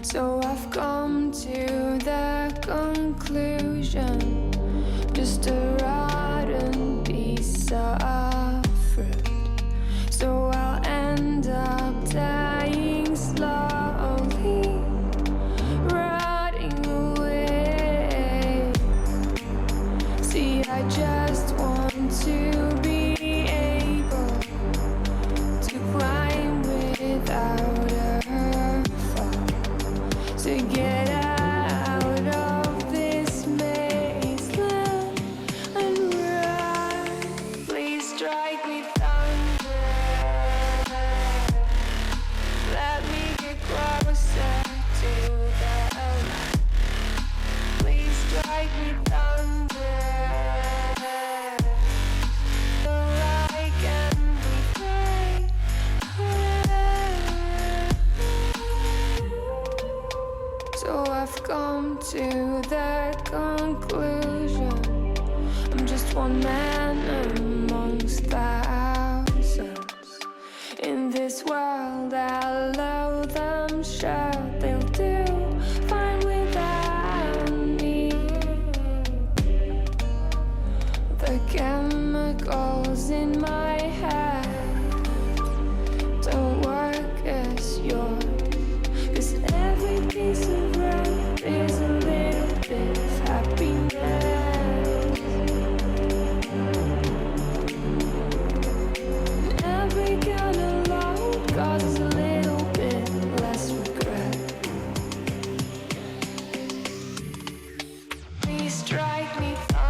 So I've come to the conclusion, just a rotten piece of fruit. So I'll end up dying slowly, rotting away. See, I just want to be able to climb without a fall, to get out of this mazeland and run. Please strike me thunder, let me get closer to the light. Please strike me thunder, so I can be free. So I've come to the conclusion, I'm just one man amongst thousands. In this world I'll loathe them, sure they'll do fine without me. The chemicals in my head don't work as yours, 'cause every piece of road is a little bit of happiness, and every kind of load causes a little bit less regret. Please strike me thunder.